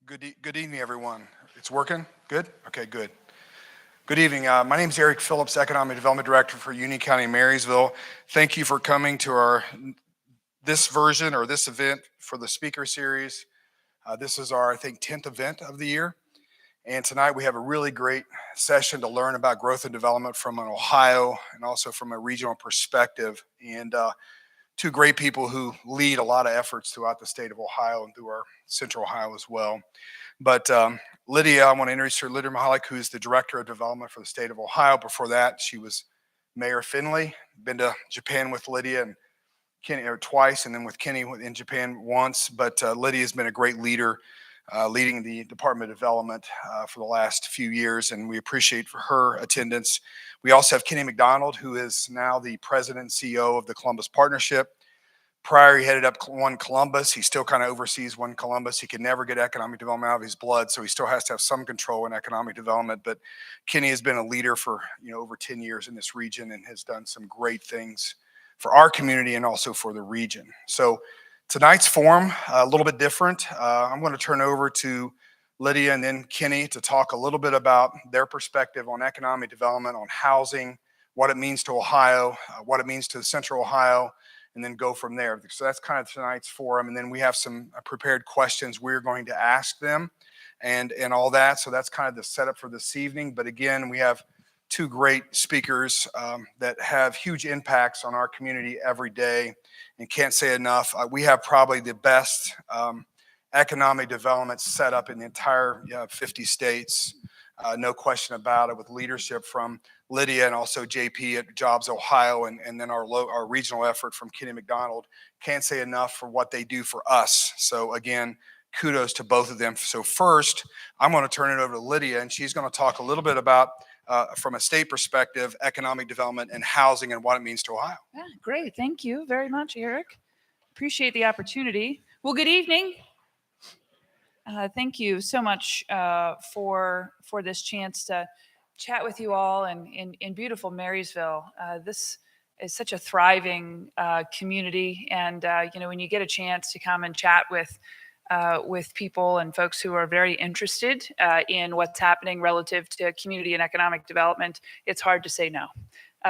Good evening, everyone. It's working? Good? Okay, good. Good evening. My name is Eric Phillips, Economic Development Director for Union County-Marysville. Thank you for coming to this version or this event for the speaker series. This is our, I think, 10th event of the year. And tonight we have a really great session to learn about growth and development from an Ohio and also from a regional perspective. And two great people who lead a lot of efforts throughout the state of Ohio and through our central Ohio as well. But Lydia, I want to introduce her, Lydia Mahalik, who's the Director of Development for the state of Ohio. Before that, she was Mayor Finley. Been to Japan with Lydia and Kenny twice, and then with Kenny in Japan once. But Lydia has been a great leader, leading the Department of Development for the last few years, and we appreciate for her attendance. We also have Kenny McDonald, who is now the President and CEO of the Columbus Partnership. Prior, he headed up One Columbus. He still kind of oversees One Columbus. He can never get economic development out of his blood, so he still has to have some control in economic development. But Kenny has been a leader for over 10 years in this region and has done some great things for our community and also for the region. So tonight's forum, a little bit different. I'm going to turn over to Lydia and then Kenny to talk a little bit about their perspective on economic development, on housing, what it means to Ohio, what it means to Central Ohio, and then go from there. So that's kind of tonight's forum. And then we have some prepared questions we're going to ask them and all that. So that's kind of the setup for this evening. But again, we have two great speakers that have huge impacts on our community every day and can't say enough. We have probably the best economic development set up in the entire 50 states. No question about it, with leadership from Lydia and also JP at Jobs Ohio, and then our regional effort from Kenny McDonald. Can't say enough for what they do for us. So again, kudos to both of them. So first, I'm going to turn it over to Lydia, and she's going to talk a little bit about, from a state perspective, economic development and housing and what it means to Ohio. Yeah, great. Thank you very much, Eric. Appreciate the opportunity. Well, good evening. Thank you so much for this chance to chat with you all in beautiful Marysville. This is such a thriving community, and when you get a chance to come and chat with people and folks who are very interested in what's happening relative to community and economic development, it's hard to say no.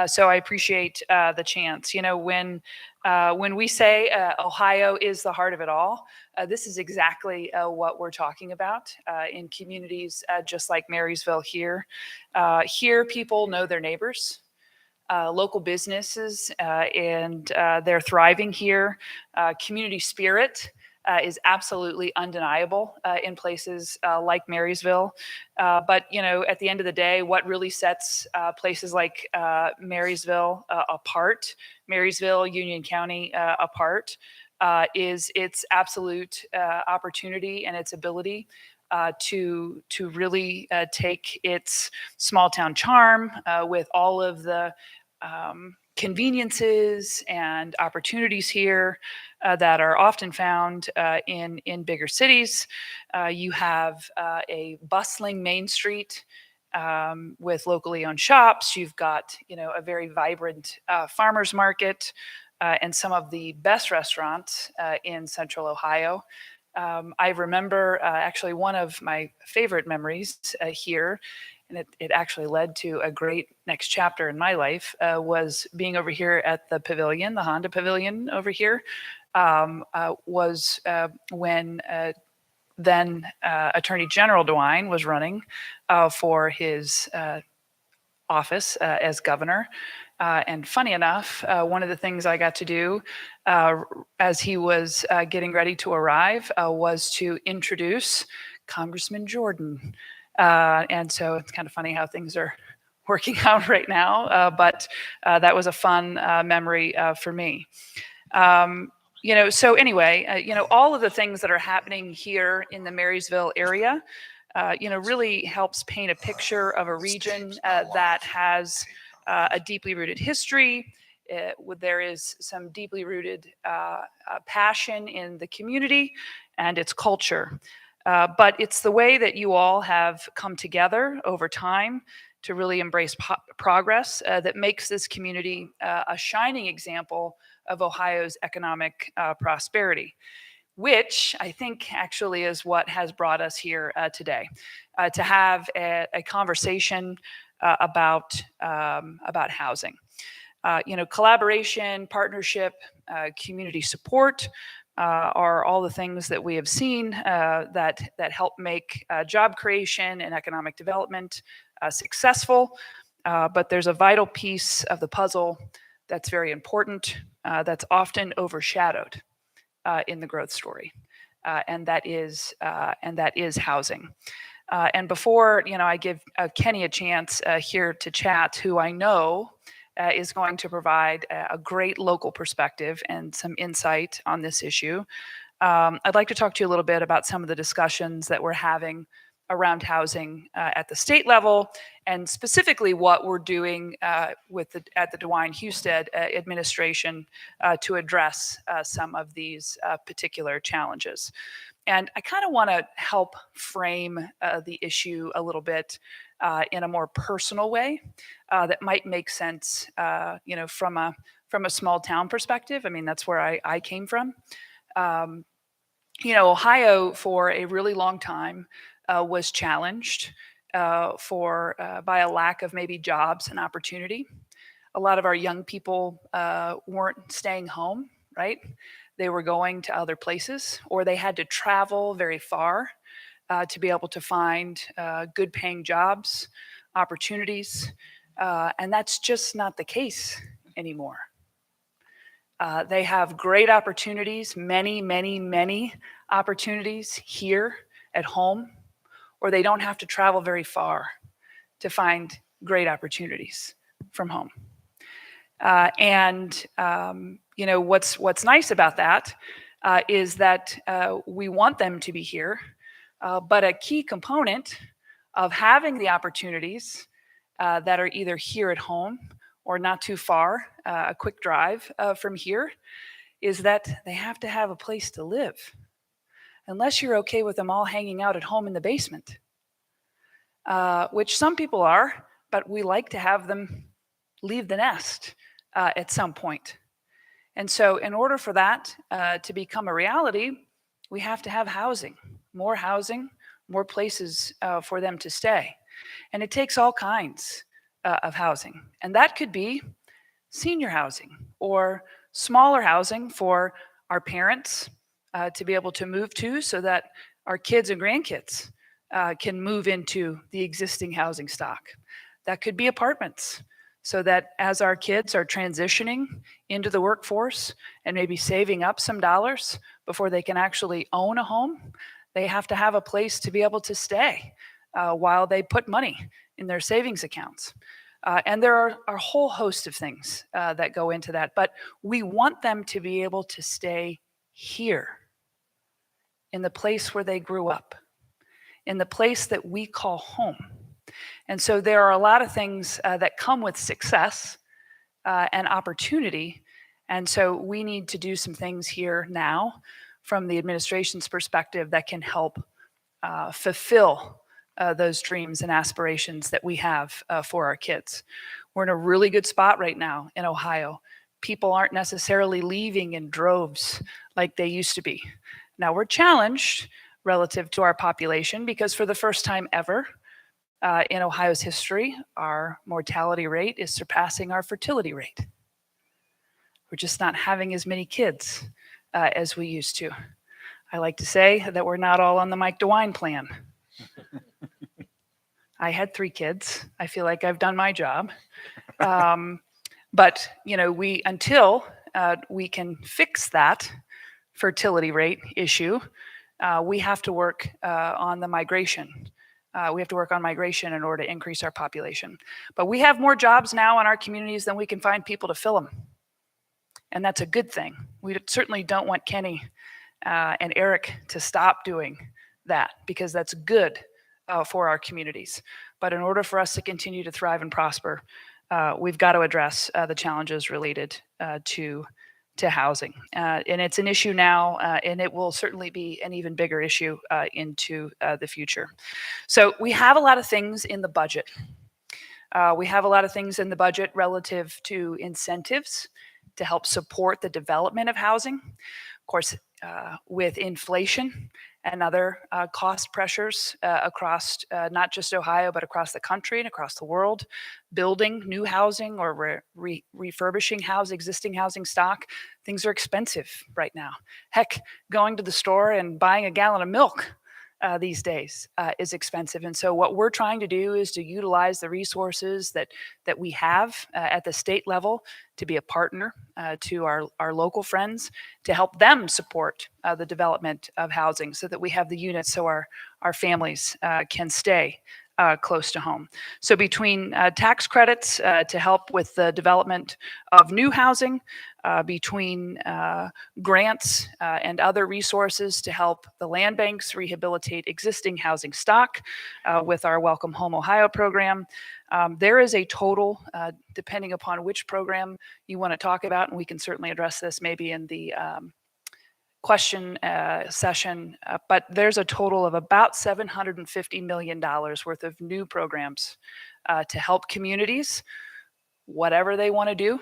So I appreciate the chance. When we say Ohio is the heart of it all, this is exactly what we're talking about in communities just like Marysville here. Here, people know their neighbors. Local businesses, and they're thriving here. Community spirit is absolutely undeniable in places like Marysville. But, at the end of the day, what really sets places like Marysville apart, Marysville, Union County apart, is its absolute opportunity and its ability to really take its small town charm with all of the conveniences and opportunities here that are often found in bigger cities. You have a bustling Main Street with locally owned shops. You've got a very vibrant farmers market and some of the best restaurants in Central Ohio. I remember actually one of my favorite memories here, and it actually led to a great next chapter in my life, was being over here at the pavilion, the Honda Pavilion over here, was when then Attorney General DeWine was running for his office as governor. And funny enough, one of the things I got to do as he was getting ready to arrive was to introduce Congressman Jordan. And so it's kind of funny how things are working out right now, but that was a fun memory for me. So anyway, all of the things that are happening here in the Marysville area, really helps paint a picture of a region that has a deeply rooted history. There is some deeply rooted passion in the community and its culture. But it's the way that you all have come together over time to really embrace progress that makes this community a shining example of Ohio's economic prosperity. which I think actually is what has brought us here today, to have a conversation about housing. Collaboration, partnership, community support are all the things that we have seen that help make job creation and economic development successful. But there's a vital piece of the puzzle that's very important, that's often overshadowed in the growth story, and that is housing. And before I give Kenny a chance here to chat, who I know is going to provide a great local perspective and some insight on this issue, I'd like to talk to you a little bit about some of the discussions that we're having around housing at the state level, and specifically what we're doing at the DeWine Husted administration to address some of these particular challenges. And I kind of want to help frame the issue a little bit in a more personal way that might make sense, from a small town perspective. I mean, that's where I came from. Ohio for a really long time was challenged by a lack of maybe jobs and opportunity. A lot of our young people weren't staying home, right? They were going to other places, or they had to travel very far to be able to find good paying jobs, opportunities, and that's just not the case anymore. They have great opportunities, many, many, many opportunities here at home, or they don't have to travel very far to find great opportunities from home. What's nice about that is that we want them to be here, but a key component of having the opportunities that are either here at home or not too far, a quick drive from here, is that they have to have a place to live. Unless you're okay with them all hanging out at home in the basement, which some people are, but we like to have them leave the nest at some point. And so in order for that to become a reality, we have to have housing, more places for them to stay. And it takes all kinds of housing. And that could be senior housing or smaller housing for our parents to be able to move to, so that our kids and grandkids can move into the existing housing stock. That could be apartments, so that as our kids are transitioning into the workforce and maybe saving up some dollars before they can actually own a home, they have to have a place to be able to stay while they put money in their savings accounts. And there are a whole host of things that go into that, but we want them to be able to stay here, in the place where they grew up, in the place that we call home. And so there are a lot of things that come with success and opportunity. And so we need to do some things here now from the administration's perspective that can help fulfill those dreams and aspirations that we have for our kids. We're in a really good spot right now in Ohio. People aren't necessarily leaving in droves like they used to be. Now we're challenged relative to our population because for the first time ever in Ohio's history, our mortality rate is surpassing our fertility rate. We're just not having as many kids as we used to. I like to say that we're not all on the Mike DeWine plan. I had 3 kids. I feel like I've done my job. But until we can fix that fertility rate issue, we have to work on the migration. We have to work on migration in order to increase our population. But we have more jobs now in our communities than we can find people to fill them. And that's a good thing. We certainly don't want Kenny and Eric to stop doing that, because that's good for our communities. But in order for us to continue to thrive and prosper, we've got to address the challenges related to housing. And it's an issue now, and it will certainly be an even bigger issue into the future. So we have a lot of things in the budget. We have a lot of things in the budget relative to incentives to help support the development of housing. Of course, with inflation and other cost pressures across not just Ohio, but across the country and across the world, building new housing or refurbishing existing housing stock, things are expensive right now. Heck, going to the store and buying a gallon of milk these days is expensive. And so what we're trying to do is to utilize the resources that we have at the state level to be a partner to our local friends to help them support the development of housing so that we have the units so our families can stay close to home. So between tax credits to help with the development of new housing, between grants and other resources to help the land banks rehabilitate existing housing stock with our Welcome Home Ohio program, there is a total, depending upon which program you want to talk about, and we can certainly address this maybe in the question session, but there's a total of about $750 million worth of new programs to help communities, whatever they want to do,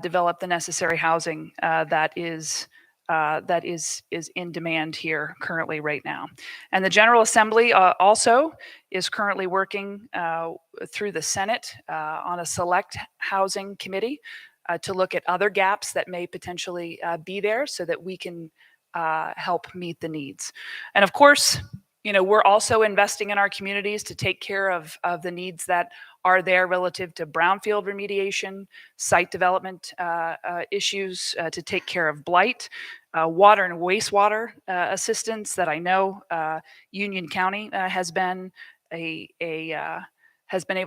develop the necessary housing that is in demand here currently right now. And the General Assembly also is currently working through the Senate on a select housing committee to look at other gaps that may potentially be there so that we can help meet the needs. And of course, we're also investing in our communities to take care of the needs that are there relative to brownfield remediation, site development issues, to take care of blight, water and wastewater assistance that I know Union County has been able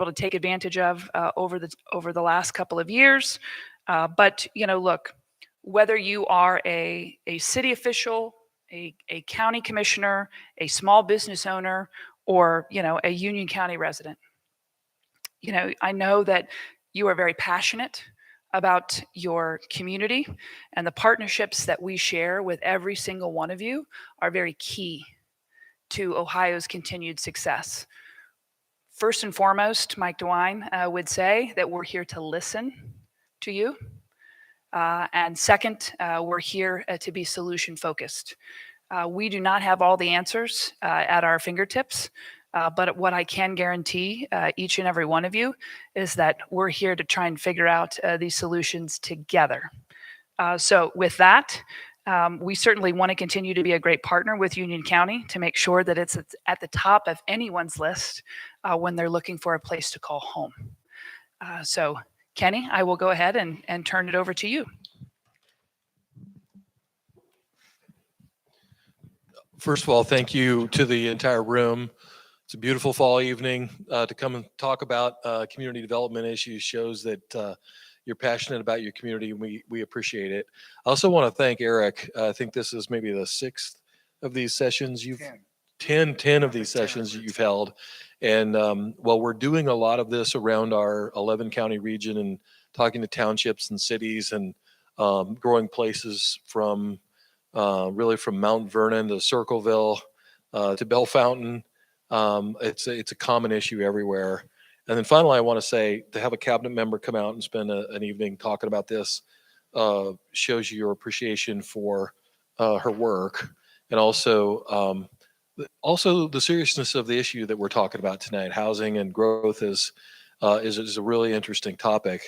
to take advantage of over the last couple of years. But look, whether you are a city official, a county commissioner, a small business owner, or a Union County resident, I know that you are very passionate about your community, and the partnerships that we share with every single one of you are very key to Ohio's continued success. First and foremost, Mike DeWine would say that we're here to listen to you. And second, we're here to be solution focused. We do not have all the answers at our fingertips, but what I can guarantee each and every one of you is that we're here to try and figure out these solutions together. So with that, we certainly want to continue to be a great partner with Union County to make sure that it's at the top of anyone's list when they're looking for a place to call home. So Kenny, I will go ahead and turn it over to you. First of all, thank you to the entire room. It's a beautiful fall evening to come and talk about community development issues. Shows that you're passionate about your community, and we appreciate it. I also want to thank Eric. I think this is maybe the 6th of these sessions you've 10 of these sessions you've held. And while we're doing a lot of this around our 11 county region and talking to townships and cities and growing places from really from Mount Vernon to Circleville to Bell Fountain, it's a common issue everywhere. And then finally, I want to say to have a cabinet member come out and spend an evening talking about this shows you your appreciation for her work, and also the seriousness of the issue that we're talking about tonight. Housing and growth is a really interesting topic.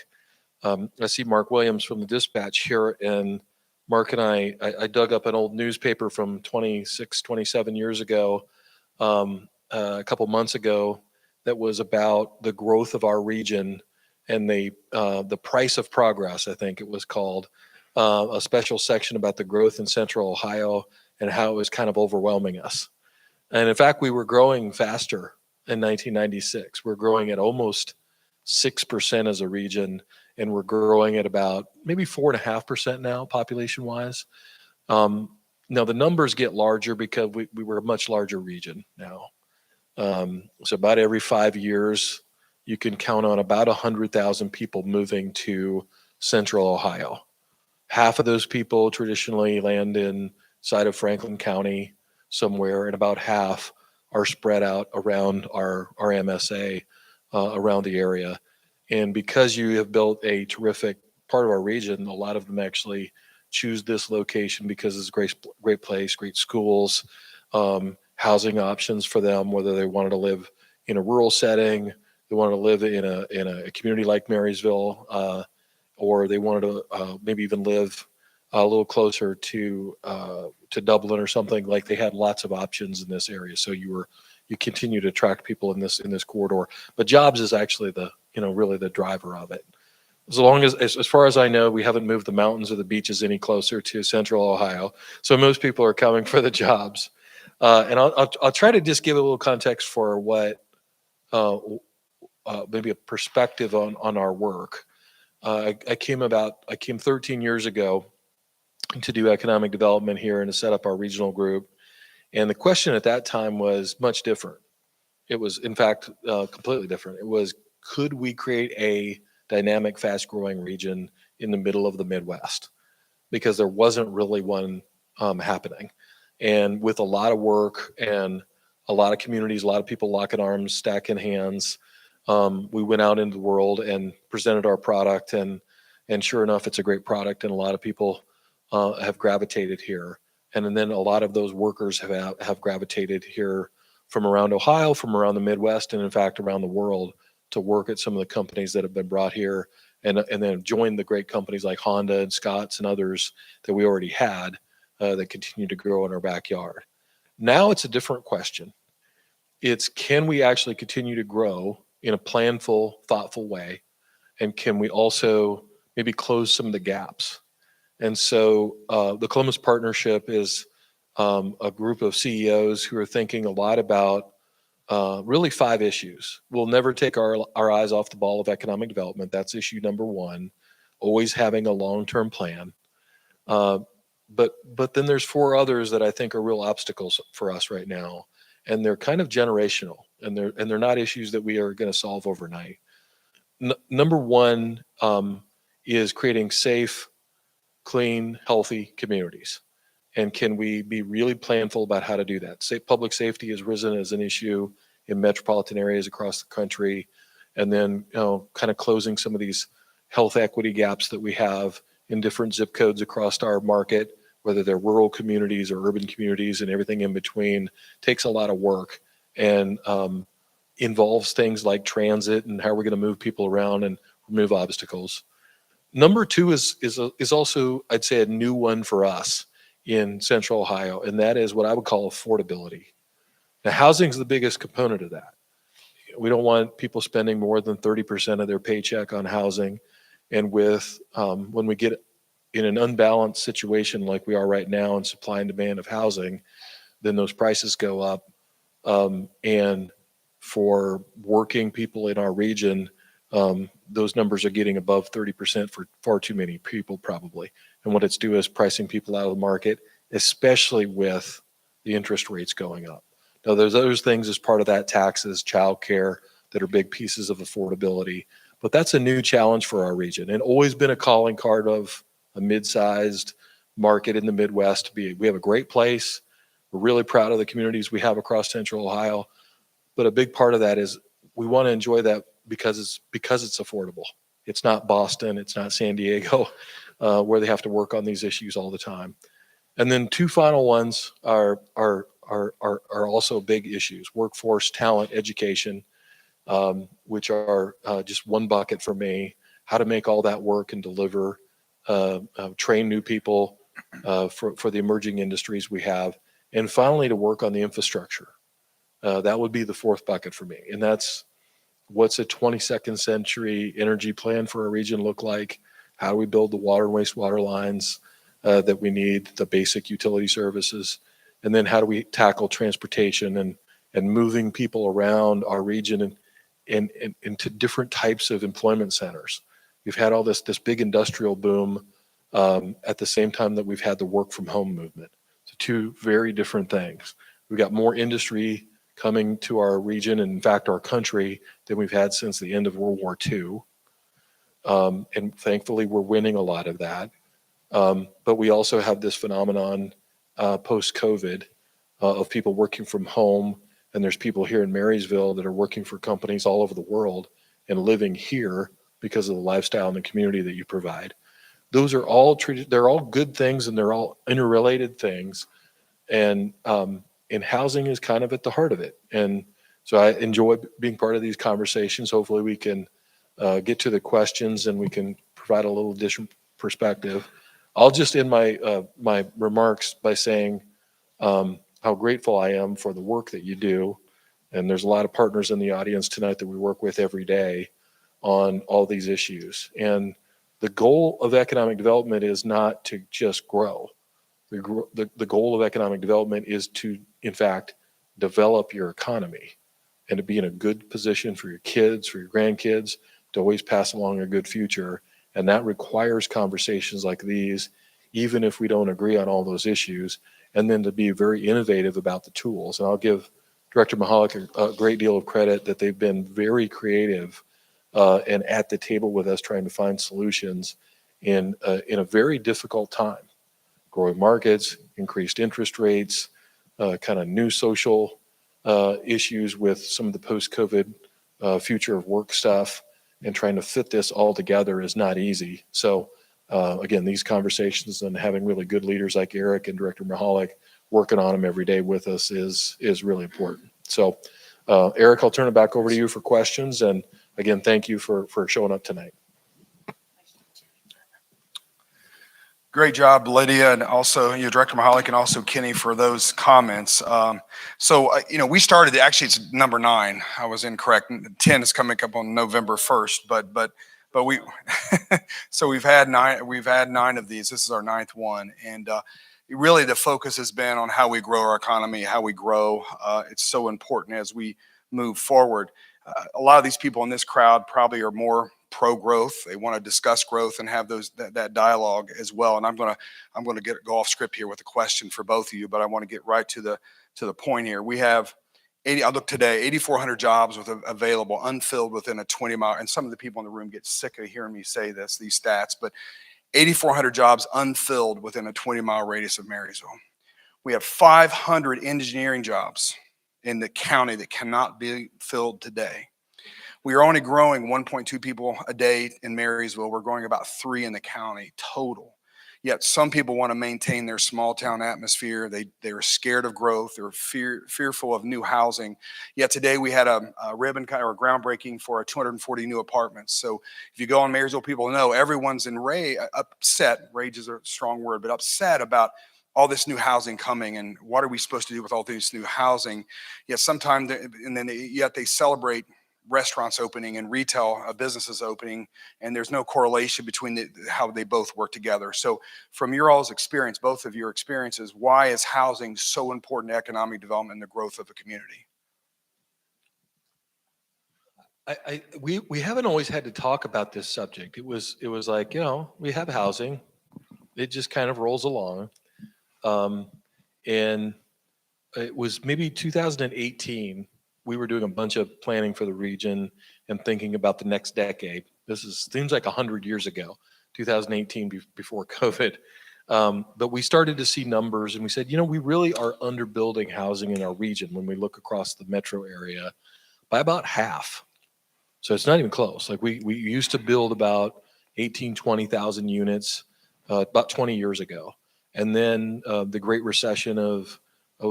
I see Mark Williams from the Dispatch here, and Mark and I dug up an old newspaper from 27 years ago, a couple months ago, that was about the growth of our region and the price of progress, I think it was called, a special section about the growth in Central Ohio and how it was kind of overwhelming us. And in fact, we were growing faster in 1996. We're growing at almost 6% as a region, and we're growing at about maybe 4.5% now, population-wise. Now the numbers get larger because we were a much larger region now. So about every 5 years, you can count on about 100,000 people moving to Central Ohio. Half of those people traditionally land inside of Franklin County somewhere, and about half are spread out around our MSA, around the area. And because you have built a terrific part of our region, a lot of them actually choose this location because it's a great place, great schools, housing options for them, whether they wanted to live in a rural setting, they wanted to live in a community like Marysville, or they wanted to maybe even live a little closer to Dublin or something. Like, they had lots of options in this area. So you continue to attract people in this corridor. But jobs is actually really the driver of it. As far as I know, we haven't moved the mountains or the beaches any closer to Central Ohio. So most people are coming for the jobs. And I'll try to just give a little context for what maybe a perspective on our work. I came 13 years ago to do economic development here and to set up our regional group. And the question at that time was much different. It was, in fact, completely different. It was, could we create a dynamic, fast-growing region in the middle of the Midwest? Because there wasn't really one happening. And with a lot of work and a lot of communities, a lot of people locking arms, stacking hands, we went out into the world and presented our product. And sure enough, it's a great product, and a lot of people have gravitated here. And then a lot of those workers have gravitated here from around Ohio, from around the Midwest, and in fact around the world, to work at some of the companies that have been brought here, and then joined the great companies like Honda and Scott's and others that we already had that continue to grow in our backyard. Now it's a different question. It's, can we actually continue to grow in a planful, thoughtful way? And can we also maybe close some of the gaps? And so the Columbus Partnership is a group of CEOs who are thinking a lot about really 5 issues. We'll never take our eyes off the ball of economic development. That's issue number 1, always having a long-term plan. But then there's 4 others that I think are real obstacles for us right now. And they're kind of generational, and they're not issues that we are going to solve overnight. Number 1 is creating safe, clean, healthy communities. And can we be really planful about how to do that? Public safety has risen as an issue in metropolitan areas across the country. And then, kind of closing some of these health equity gaps that we have in different zip codes across our market, whether they're rural communities or urban communities and everything in between, takes a lot of work, and involves things like transit and how we're going to move people around and remove obstacles. Number 2 is also, I'd say, a new one for us in Central Ohio, and that is what I would call affordability. Now, housing is the biggest component of that. We don't want people spending more than 30% of their paycheck on housing. And when we get in an unbalanced situation like we are right now in supply and demand of housing, then those prices go up. And for working people in our region, those numbers are getting above 30% for far too many people, probably. And what it's doing is pricing people out of the market, especially with the interest rates going up. Now, there's other things as part of that, taxes, childcare, that are big pieces of affordability. But that's a new challenge for our region, and always been a calling card of a mid-sized market in the Midwest. We have a great place. We're really proud of the communities we have across Central Ohio. But a big part of that is we want to enjoy that because it's affordable. It's not Boston, it's not San Diego, where they have to work on these issues all the time. And then 2 final ones are also big issues: workforce, talent, education, which are just one bucket for me. How to make all that work and deliver, train new people for the emerging industries we have, and finally to work on the infrastructure. That would be the 4th bucket for me, and that's, what's a 22nd century energy plan for our region look like? How do we build the water and wastewater lines that we need, the basic utility services? And then how do we tackle transportation and moving people around our region and into different types of employment centers? We've had all this big industrial boom at the same time that we've had the work from home movement. So 2 very different things. We've got more industry coming to our region, and in fact our country, than we've had since the end of World War II. And thankfully we're winning a lot of that. But we also have this phenomenon post-COVID of people working from home, and there's people here in Marysville that are working for companies all over the world and living here because of the lifestyle and the community that you provide. those are all treated, they're all good things and they're all interrelated things. And housing is kind of at the heart of it. And so I enjoy being part of these conversations. Hopefully we can get to the questions and we can provide a little additional perspective. I'll just end my remarks by saying how grateful I am for the work that you do. And there's a lot of partners in the audience tonight that we work with every day on all these issues. And the goal of economic development is not to just grow. The goal of economic development is to, in fact, develop your economy and to be in a good position for your kids, for your grandkids, to always pass along a good future. And that requires conversations like these, even if we don't agree on all those issues, and then to be very innovative about the tools. And I'll give Director Mahalik a great deal of credit that they've been very creative and at the table with us trying to find solutions in a very difficult time. Growing markets, increased interest rates, kind of new social issues with some of the post-COVID future of work stuff, and trying to fit this all together is not easy. So again, these conversations and having really good leaders like Eric and Director Mahalik working on them every day with us is really important. So Eric, I'll turn it back over to you for questions. And again, thank you for showing up tonight. Great job, Lydia, and also Director Mahalik, and also Kenny for those comments. We started, actually it's number 9. I was incorrect. 10 is coming up on November 1st, but we, so we've had 9 of these. This is our 9th one. And really the focus has been on how we grow our economy, how we grow. It's so important as we move forward. A lot of these people in this crowd probably are more pro-growth. They want to discuss growth and have that dialogue as well. And I'm going to go off script here with a question for both of you, but I want to get right to the point here. We have I look today, 8,400 jobs available, unfilled within a 20-mile. And some of the people in the room get sick of hearing me say these stats, but 8,400 jobs unfilled within a 20-mile radius of Marysville. We have 500 engineering jobs in the county that cannot be filled today. We are only growing 1.2 people a day in Marysville. We're growing about 3 in the county total. Yet some people want to maintain their small town atmosphere. They're scared of growth. They're fearful of new housing. Yet today we had a ribbon or a groundbreaking for 240 new apartments. So if you go on Marysville, people know everyone's upset. Rage is a strong word, but upset about all this new housing coming, and what are we supposed to do with all this new housing? Yet yet they celebrate restaurants opening and retail businesses opening, and there's no correlation between how they both work together. So from your all's experience, both of your experiences, why is housing so important to economic development and the growth of a community? We haven't always had to talk about this subject. It was like, we have housing. It just kind of rolls along. And it was maybe 2018. We were doing a bunch of planning for the region and thinking about the next decade. Seems like 100 years ago, 2018, before COVID. But we started to see numbers and we said, we really are underbuilding housing in our region when we look across the metro area by about half. So it's not even close. Like we used to build about 20,000 units about 20 years ago. And then the Great Recession of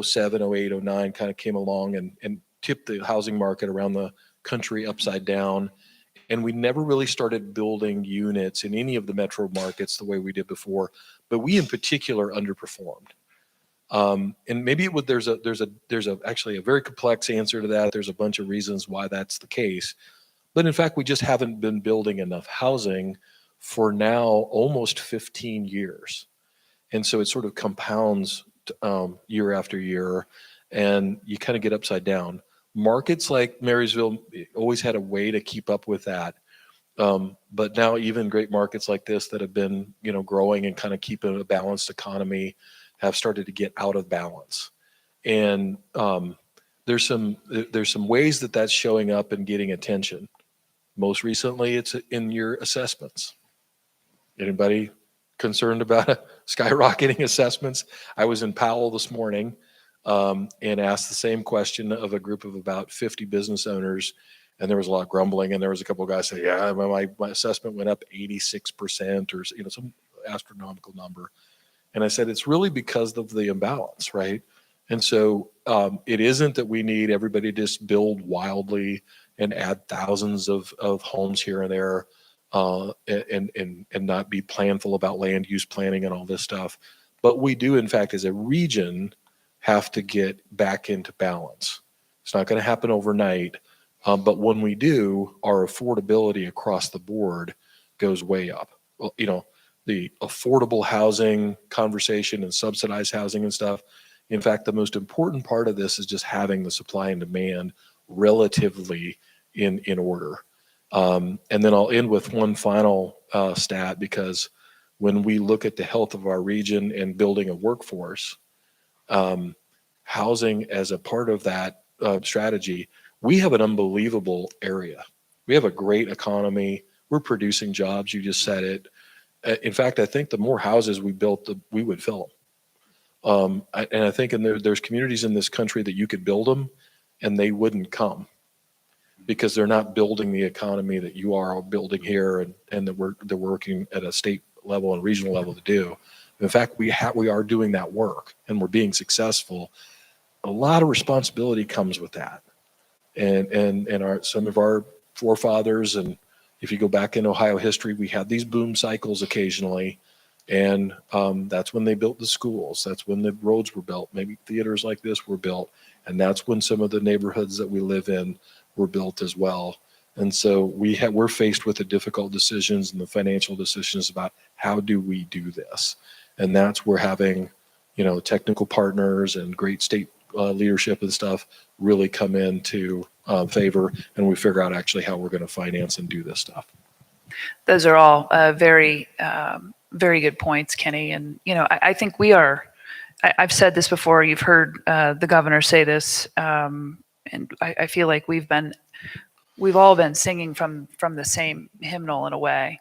07, 08, 09 kind of came along and tipped the housing market around the country upside down. And we never really started building units in any of the metro markets the way we did before, but we in particular underperformed. And maybe there's actually a very complex answer to that. There's a bunch of reasons why that's the case. But in fact, we just haven't been building enough housing for now almost 15 years. And so it sort of compounds year after year, and you kind of get upside down. Markets like Marysville always had a way to keep up with that. But now even great markets like this that have been, growing and kind of keeping a balanced economy have started to get out of balance. And there's some ways that that's showing up and getting attention. Most recently, it's in your assessments. Anybody concerned about skyrocketing assessments? I was in Powell this morning and asked the same question of a group of about 50 business owners, and there was a lot of grumbling, and there was a couple of guys saying, yeah, my assessment went up 86% or some astronomical number. And I said, it's really because of the imbalance, right? And so it isn't that we need everybody to just build wildly and add thousands of homes here and there and not be planful about land use planning and all this stuff. But we do, in fact, as a region, have to get back into balance. It's not going to happen overnight. But when we do, our affordability across the board goes way up. Well, you know, the affordable housing conversation and subsidized housing and stuff. In fact, the most important part of this is just having the supply and demand relatively in order. And then I'll end with one final stat, because when we look at the health of our region and building a workforce, housing as a part of that strategy, we have an unbelievable area. We have a great economy. We're producing jobs. You just said it. In fact, I think the more houses we built, we would fill them. And I think there's communities in this country that you could build them and they wouldn't come because they're not building the economy that you are building here and that they're working at a state level and regional level to do. In fact, we are doing that work and we're being successful. A lot of responsibility comes with that. And some of our forefathers, and if you go back in Ohio history, we had these boom cycles occasionally. And that's when they built the schools. That's when the roads were built. Maybe theaters like this were built. And that's when some of the neighborhoods that we live in were built as well. And so we're faced with the difficult decisions and the financial decisions about how do we do this. And that's where having, technical partners and great state leadership and stuff really come into favor, and we figure out actually how we're going to finance and do this stuff. Those are all very, very good points, Kenny. And, I think I've said this before, you've heard the governor say this, and I feel like we've all been singing from the same hymnal in a way.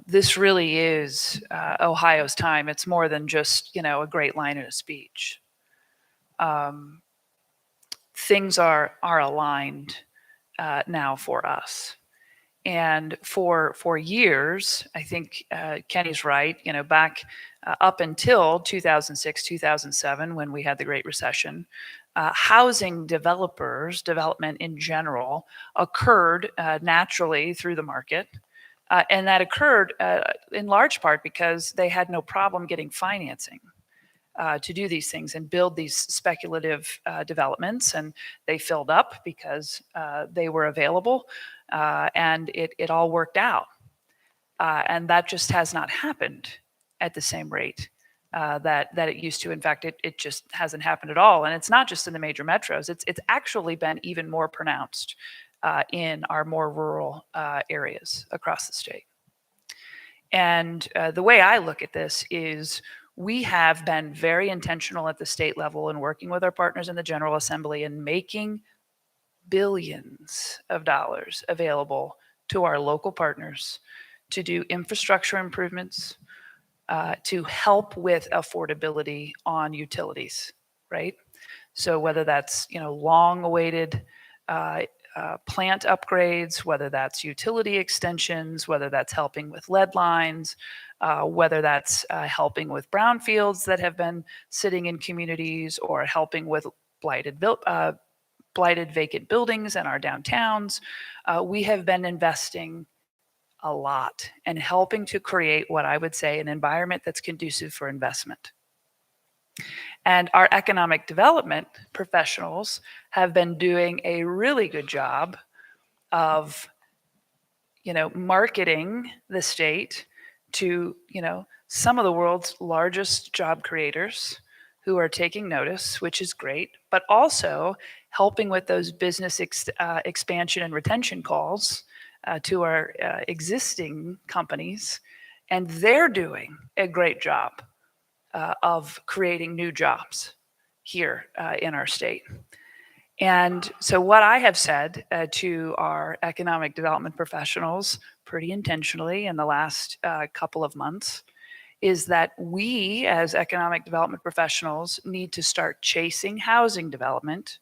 This really is Ohio's time. It's more than just, a great line in a speech. Things are aligned now for us. And for years, I think Kenny's right, back up until 2006, 2007, when we had the Great Recession, housing development in general occurred naturally through the market. And that occurred in large part because they had no problem getting financing to do these things and build these speculative developments. And they filled up because they were available, and it all worked out. And that just has not happened at the same rate that it used to. In fact, it just hasn't happened at all. And it's not just in the major metros. It's actually been even more pronounced in our more rural areas across the state. And the way I look at this is we have been very intentional at the state level in working with our partners in the General Assembly and making billions of dollars available to our local partners to do infrastructure improvements, to help with affordability on utilities, right? So whether that's, long-awaited plant upgrades, whether that's utility extensions, whether that's helping with lead lines, whether that's helping with brownfields that have been sitting in communities, or helping with blighted vacant buildings in our downtowns. We have been investing a lot and helping to create what I would say an environment that's conducive for investment. And our economic development professionals have been doing a really good job of, marketing the state to, some of the world's largest job creators who are taking notice, which is great, but also helping with those business expansion and retention calls to our existing companies. And they're doing a great job of creating new jobs here in our state. And so what I have said to our economic development professionals pretty intentionally in the last couple of months is that we as economic development professionals need to start chasing housing development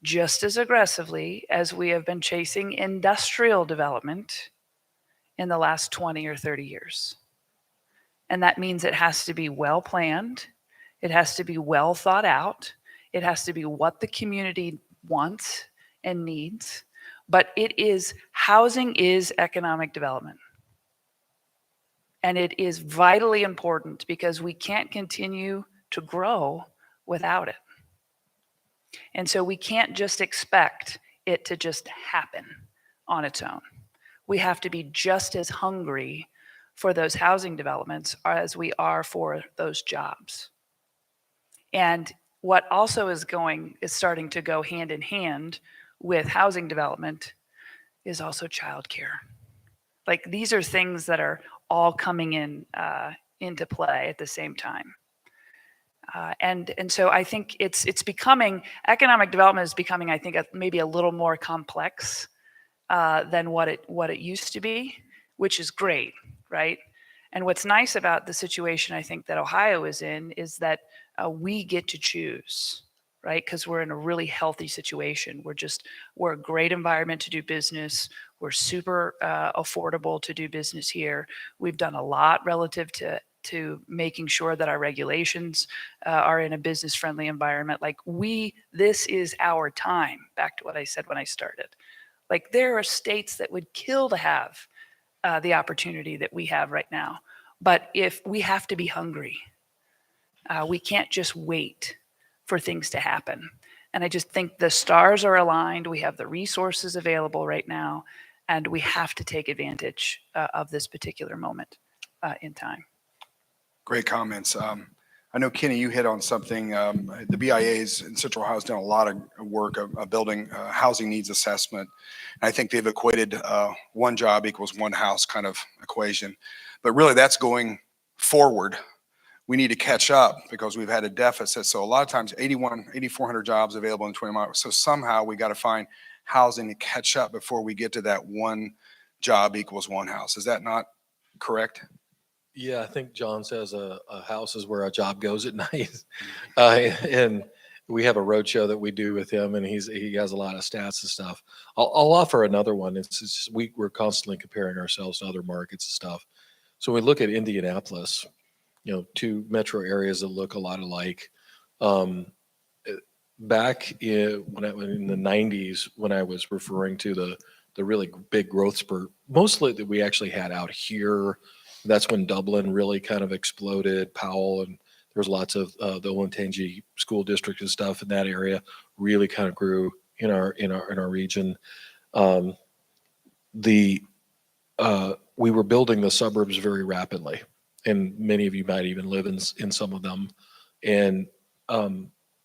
just as aggressively as we have been chasing industrial development in the last 20 or 30 years. And that means it has to be well planned. It has to be well thought out. It has to be what the community wants and needs. But housing is economic development. And it is vitally important because we can't continue to grow without it. And so we can't just expect it to just happen on its own. We have to be just as hungry for those housing developments as we are for those jobs. And what also is starting to go hand in hand with housing development is also childcare. Like, these are things that are all coming into play at the same time. And so I think it's becoming, economic development is becoming, I think, maybe a little more complex than what it used to be, which is great, right? And what's nice about the situation I think that Ohio is in is that we get to choose, right? Because we're in a really healthy situation. We're a great environment to do business. We're super affordable to do business here. We've done a lot relative to making sure that our regulations are in a business-friendly environment. Like, this is our time, back to what I said when I started. Like, there are states that would kill to have the opportunity that we have right now. But if we have to be hungry, we can't just wait for things to happen. And I just think the stars are aligned. We have the resources available right now, and we have to take advantage of this particular moment in time. Great comments. I know, Kenny, you hit on something. The BIAs in Central Ohio has done a lot of work of building housing needs assessment. And I think they've equated one job equals one house kind of equation. But really, that's going forward. We need to catch up because we've had a deficit. So a lot of times 8,400 jobs available in 20 miles. So somehow we got to find housing to catch up before we get to that one job equals one house. Is that not correct? Yeah, I think John says a house is where a job goes at night. And we have a roadshow that we do with him, and he has a lot of stats and stuff. I'll offer another one. It's just, we're constantly comparing ourselves to other markets and stuff. So we look at Indianapolis, two metro areas that look a lot alike. Back in the 90s, when I was referring to the really big growth spurt, mostly that we actually had out here. That's when Dublin really kind of exploded. Powell, and there's lots of the Olentangy school district and stuff in that area really kind of grew in our region. We were building the suburbs very rapidly, and many of you might even live in some of them. And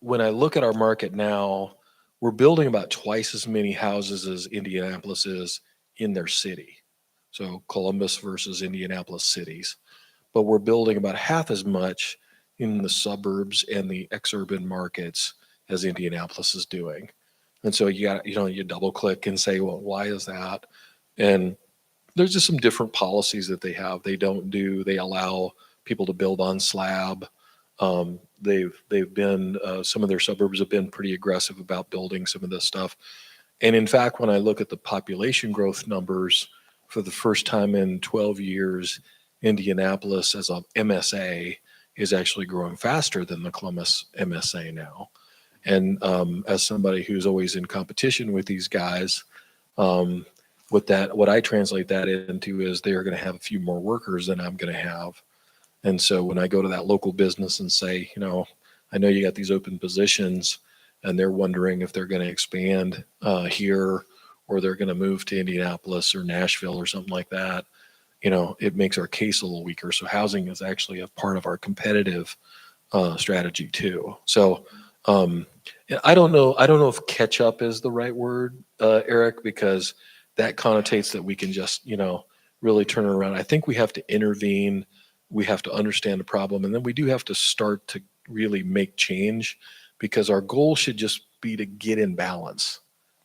when I look at our market now, we're building about twice as many houses as Indianapolis is in their city. So Columbus versus Indianapolis cities. But we're building about half as much in the suburbs and the exurban markets as Indianapolis is doing. And so you double click and say, well, why is that? And there's just some different policies that they have. They allow people to build on slab. They've been, some of their suburbs have been pretty aggressive about building some of this stuff. And in fact, when I look at the population growth numbers, for the first time in 12 years, Indianapolis as a MSA is actually growing faster than the Columbus MSA now. And as somebody who's always in competition with these guys, what I translate that into is they're going to have a few more workers than I'm going to have. And so when I go to that local business and say, I know you got these open positions, and they're wondering if they're going to expand here, or they're going to move to Indianapolis or Nashville or something like that, it makes our case a little weaker. So housing is actually a part of our competitive strategy too. So I don't know if catch up is the right word, Eric, because that connotates that we can just, really turn it around. I think we have to intervene. We have to understand the problem. And then we do have to start to really make change, because our goal should just be to get in balance.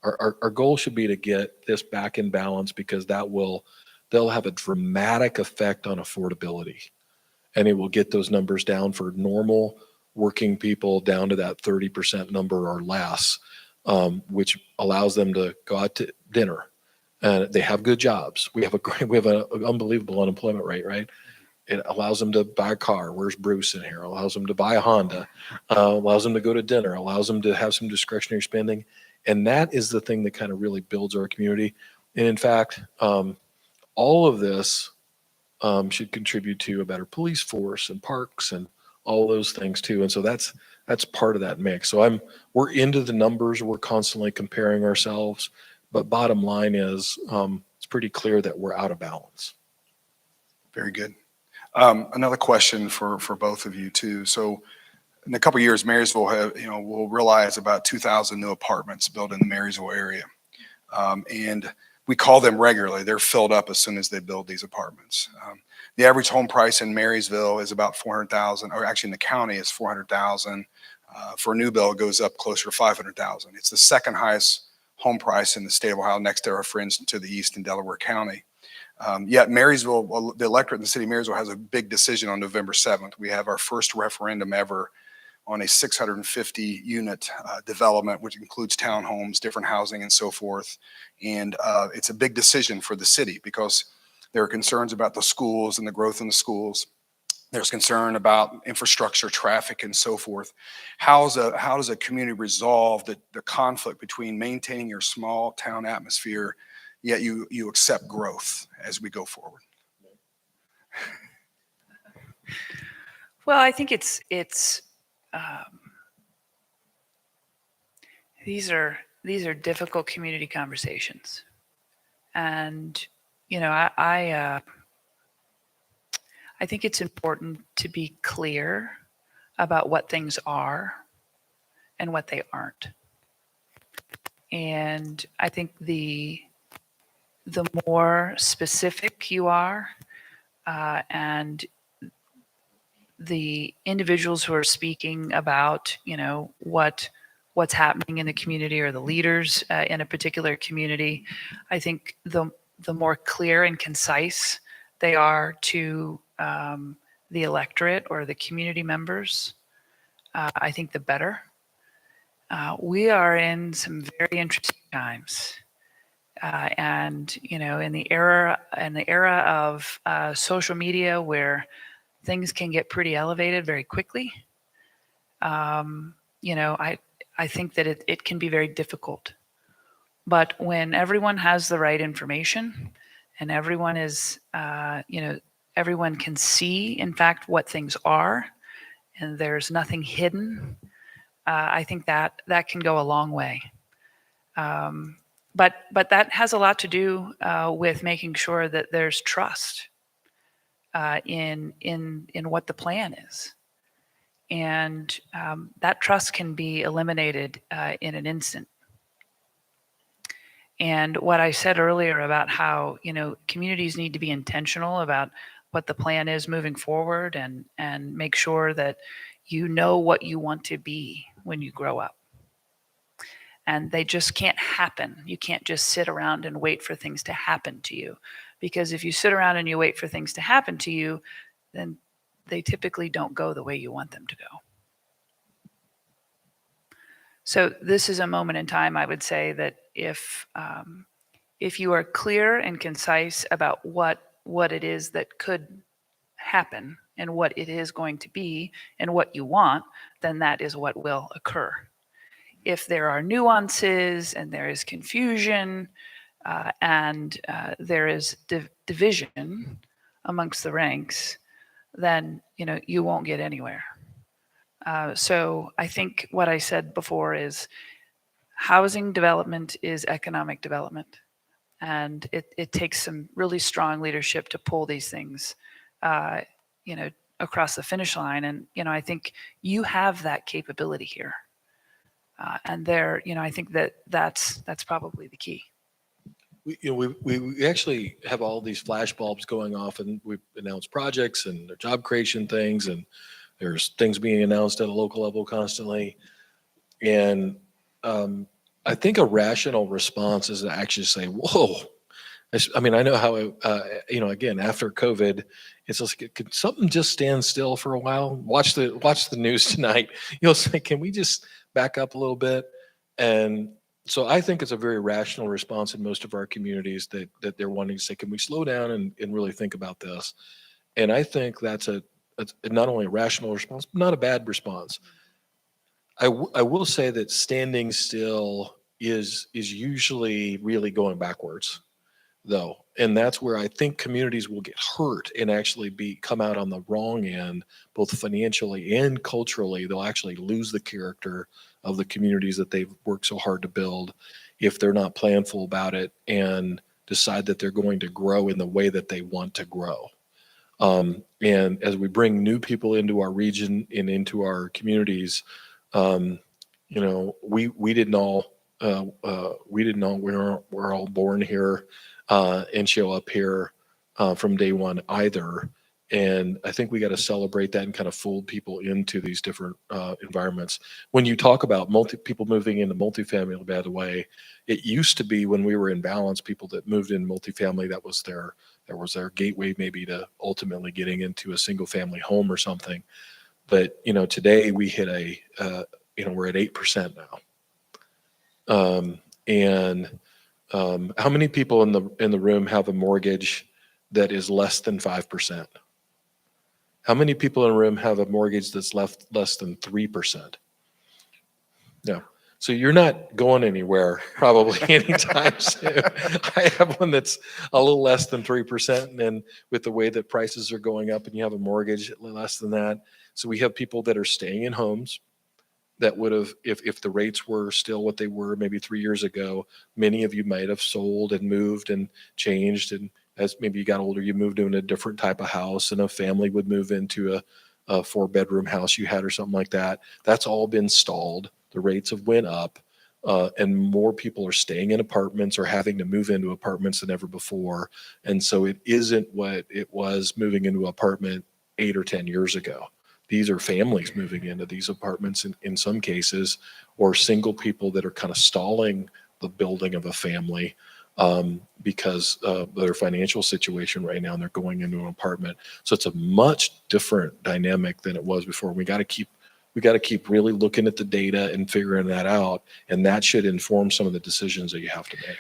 Our goal should be to get this back in balance, because they'll have a dramatic effect on affordability, and it will get those numbers down for normal working people down to that 30% number or less, which allows them to go out to dinner, and they have good jobs. We have an unbelievable unemployment rate, right? It allows them to buy a car. Where's Bruce in here? Allows them to buy a Honda. Allows them to go to dinner. Allows them to have some discretionary spending. And that is the thing that kind of really builds our community. And in fact, all of this should contribute to a better police force and parks and all those things too. And so that's part of that mix. So we're into the numbers. We're constantly comparing ourselves, but bottom line is it's pretty clear that we're out of balance. Very good. Another question for both of you too. So in a couple of years, Marysville will realize about 2,000 new apartments built in the Marysville area. And we call them regularly. They're filled up as soon as they build these apartments. The average home price in Marysville is about 400,000, or actually in the county is 400,000. For a new build, it goes up closer to 500,000. It's the second highest home price in the state of Ohio, next to our friends to the east in Delaware County. Yet Marysville, the electorate in the city of Marysville has a big decision on November 7th. We have our first referendum ever on a 650 unit development, which includes townhomes, different housing and so forth. And it's a big decision for the city because there are concerns about the schools and the growth in the schools. There's concern about infrastructure, traffic, and so forth. How does a community resolve the conflict between maintaining your small town atmosphere, yet you accept growth as we go forward? Well, I think these are difficult community conversations, and I think it's important to be clear about what things are and what they aren't. And I think the more specific you are, and the individuals who are speaking about, what's happening in the community, or the leaders in a particular community, I think the more clear and concise they are to the electorate or the community members, I think the better. We are in some very interesting times, and in the era of social media, where things can get pretty elevated very quickly. I think that it can be very difficult. But when everyone has the right information, and everyone is, everyone can see, in fact, what things are, and there's nothing hidden, I think that can go a long way. But that has a lot to do with making sure that there's trust in what the plan is. And that trust can be eliminated in an instant. And what I said earlier about how, communities need to be intentional about what the plan is moving forward, and make sure that you know what you want to be when you grow up. And they just can't happen. You can't just sit around and wait for things to happen to you. Because if you sit around and you wait for things to happen to you, then they typically don't go the way you want them to go. So this is a moment in time, I would say, that if you are clear and concise about what it is that could happen, and what it is going to be, and what you want, then that is what will occur. If there are nuances, and there is confusion, and there is division amongst the ranks, then you won't get anywhere. So I think what I said before is housing development is economic development, and it takes some really strong leadership to pull these things, across the finish line. And I think you have that capability here, and I think that's probably the key. We actually have all these flash bulbs going off, and we've announced projects and their job creation things, and there's things being announced at a local level constantly. And I think a rational response is to actually say, whoa. I mean, I know how, again, after COVID, it's just, could something just stand still for a while? Watch the news tonight. You'll say, can we just back up a little bit? And so I think it's a very rational response in most of our communities that they're wanting to say, can we slow down and really think about this? And I think that's not only a rational response, but not a bad response. I will say that standing still is usually really going backwards, though, and that's where I think communities will get hurt and actually come out on the wrong end, both financially and culturally. They'll actually lose the character of the communities that they've worked so hard to build if they're not planful about it and decide that they're going to grow in the way that they want to grow. And as we bring new people into our region and into our communities, we didn't all we're all born here and show up here from day one either. And I think we got to celebrate that and kind of fold people into these different environments. When you talk about people moving into multifamily, by the way, it used to be when we were in balance, people that moved in multifamily, that was their gateway maybe to ultimately getting into a single family home or something. But today we hit we're at 8% now. How many people in the room have a mortgage that is less than 5%? How many people in the room have a mortgage that's less than 3%? No. So you're not going anywhere probably anytime soon. I have one that's a little less than 3%. And then with the way that prices are going up and you have a mortgage less than that. So we have people that are staying in homes that would have, if the rates were still what they were maybe 3 years ago, many of you might have sold and moved and changed. And as maybe you got older, you moved into a different type of house and a family would move into a 4-bedroom house you had or something like that. That's all been stalled. The rates have went up and more people are staying in apartments or having to move into apartments than ever before. And so it isn't what it was moving into an apartment 8 or 10 years ago. These are families moving into these apartments in some cases, or single people that are kind of stalling the building of a family because of their financial situation right now, and they're going into an apartment. So it's a much different dynamic than it was before. We got to keep really looking at the data and figuring that out, and that should inform some of the decisions that you have to make.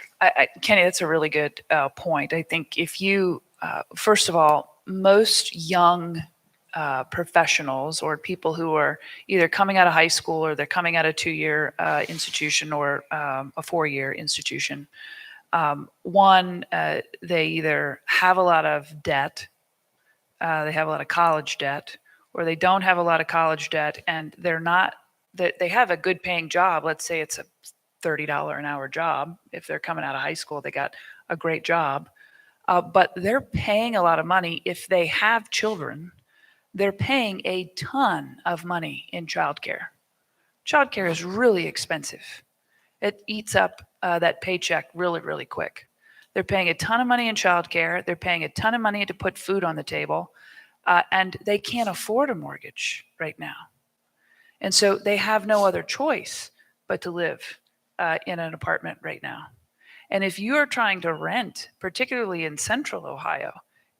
Kenny, that's a really good point. I think if you, first of all, most young professionals or people who are either coming out of high school or they're coming out of 2-year institution or a 4-year institution, they either have a lot of debt, they have a lot of college debt, or they don't have a lot of college debt and they have a good paying job. Let's say it's a $30 an hour job. If they're coming out of high school, they got a great job. But they're paying a lot of money. If they have children, they're paying a ton of money in childcare. Childcare is really expensive. It eats up that paycheck really, really quick. They're paying a ton of money in childcare. They're paying a ton of money to put food on the table. And they can't afford a mortgage right now. And so they have no other choice but to live in an apartment right now. And if you are trying to rent, particularly in central Ohio,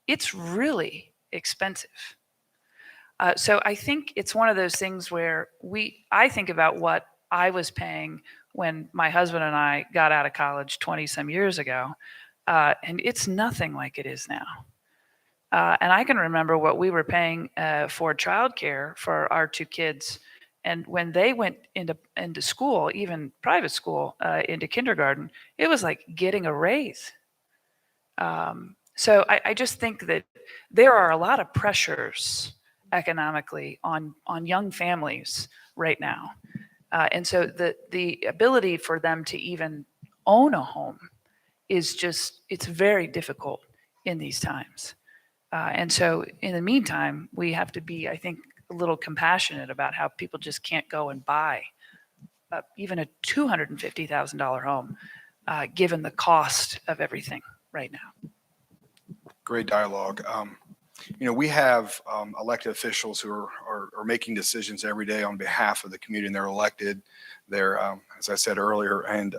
it's really expensive. So I think it's one of those things where I think about what I was paying when my husband and I got out of college 20 some years ago, and it's nothing like it is now. And I can remember what we were paying for childcare for our 2 kids. And when they went into school, even private school, into kindergarten, it was like getting a raise. So I just think that there are a lot of pressures economically on young families right now. And so the ability for them to even own a home it's very difficult in these times. And so in the meantime, we have to be, I think, a little compassionate about how people just can't go and buy even a $250,000 home, given the cost of everything right now. Great dialogue. We have elected officials who are making decisions every day on behalf of the community, and they're elected. They're, as I said earlier, and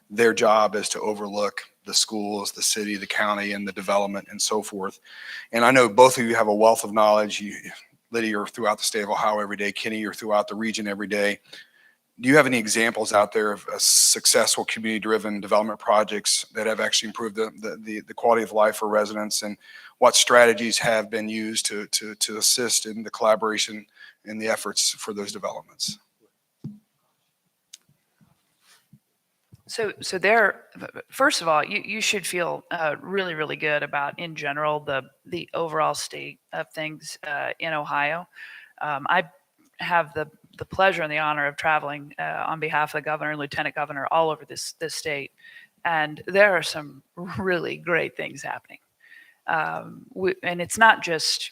their job is to overlook the schools, the city, the county, and the development and so forth. And I know both of you have a wealth of knowledge. Lydia, you're throughout the state of Ohio every day. Kenny, you're throughout the region every day. Do you have any examples out there of successful community-driven development projects that have actually improved the quality of life for residents, and what strategies have been used to assist in the collaboration and the efforts for those developments? So there, first of all, you should feel really, really good about, in general, the overall state of things in Ohio. I have the pleasure and the honor of traveling on behalf of the governor and lieutenant governor all over this state, and there are some really great things happening. And it's not just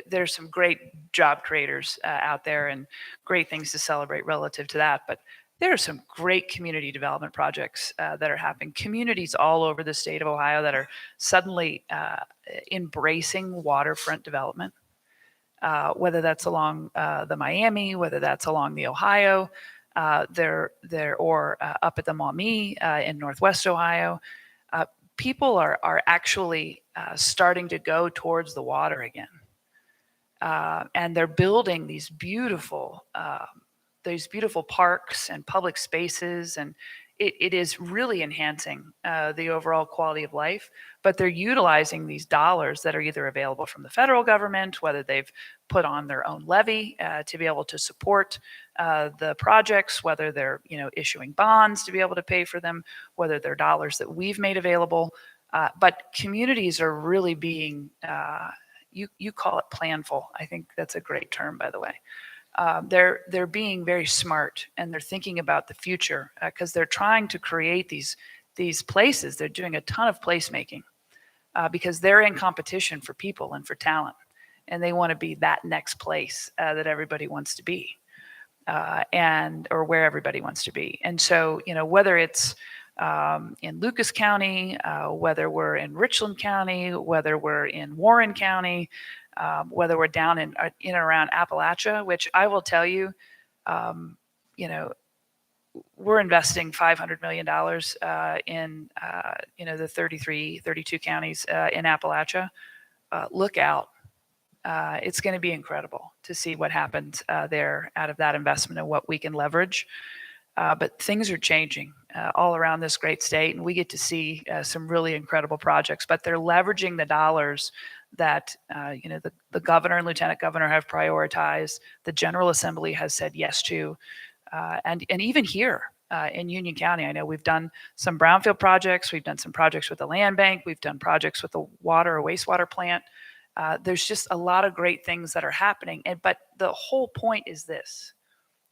there's some great job creators out there and great things to celebrate relative to that, but there are some great community development projects that are happening. Communities all over the state of Ohio that are suddenly embracing waterfront development, whether that's along the Miami, whether that's along the Ohio, or up at the Maumee in Northwest Ohio. People are actually starting to go towards the water again, and they're building these beautiful parks and public spaces, and it is really enhancing the overall quality of life. But they're utilizing these dollars that are either available from the federal government, whether they've put on their own levy to be able to support the projects, whether they're issuing bonds to be able to pay for them, whether they're dollars that we've made available. But communities are really being, you call it planful. I think that's a great term, by the way. They're being very smart, and they're thinking about the future because they're trying to create these places. They're doing a ton of placemaking because they're in competition for people and for talent, and they want to be that next place that everybody wants to be, or where everybody wants to be. And so, whether it's in Lucas County, whether we're in Richland County, whether we're in Warren County, whether we're down in and around Appalachia, which I will tell you, we're investing $500 million in the 32 counties in Appalachia. Look out. It's going to be incredible to see what happens there out of that investment and what we can leverage. But things are changing all around this great state, and we get to see some really incredible projects. But they're leveraging the dollars that the governor and lieutenant governor have prioritized, the General Assembly has said yes to, and even here in Union County, I know we've done some brownfield projects, we've done some projects with the land bank, we've done projects with the water or wastewater plant. There's just a lot of great things that are happening, but the whole point is this.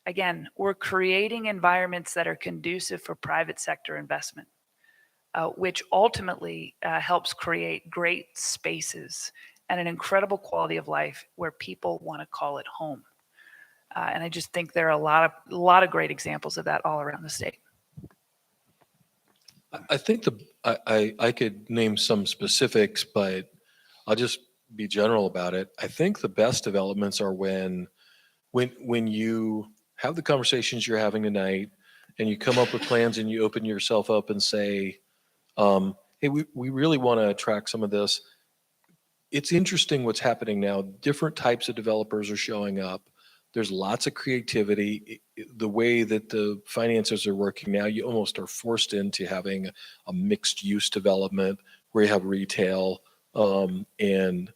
Again, we're creating environments that are conducive for private sector investment, which ultimately helps create great spaces and an incredible quality of life where people want to call it home. And I just think there are a lot of great examples of that all around the state. I think I could name some specifics, but I'll just be general about it. I think the best developments are when you have the conversations you're having tonight, and you come up with plans, and you open yourself up and say, hey, we really want to attract some of this. It's interesting what's happening now. Different types of developers are showing up. There's lots of creativity. The way that the finances are working now, you almost are forced into having a mixed use development where you have retail and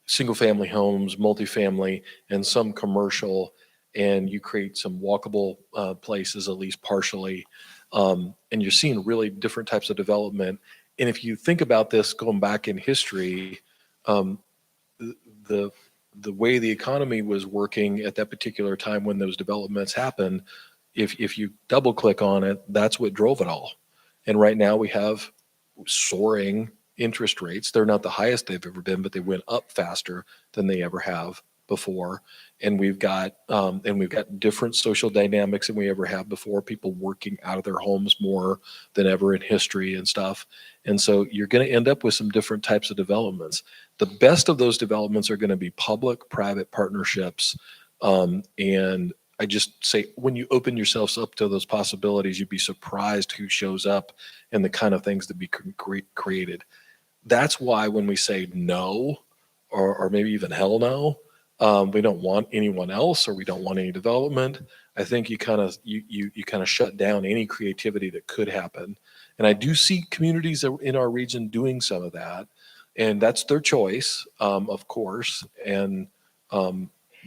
single family homes, multifamily, and some commercial, and you create some walkable places, at least partially. And you're seeing really different types of development. And if you think about this going back in history, the way the economy was working at that particular time when those developments happened, if you double click on it, that's what drove it all. And right now we have soaring interest rates. They're not the highest they've ever been, but they went up faster than they ever have before. And we've got different social dynamics than we ever have before, people working out of their homes more than ever in history and stuff. And so you're going to end up with some different types of developments. The best of those developments are going to be public-private partnerships. And I just say, when you open yourselves up to those possibilities, you'd be surprised who shows up and the kind of things that be created. That's why when we say no, or maybe even hell no, we don't want anyone else, or we don't want any development, I think you kind of shut down any creativity that could happen. And I do see communities in our region doing some of that, and that's their choice, of course. And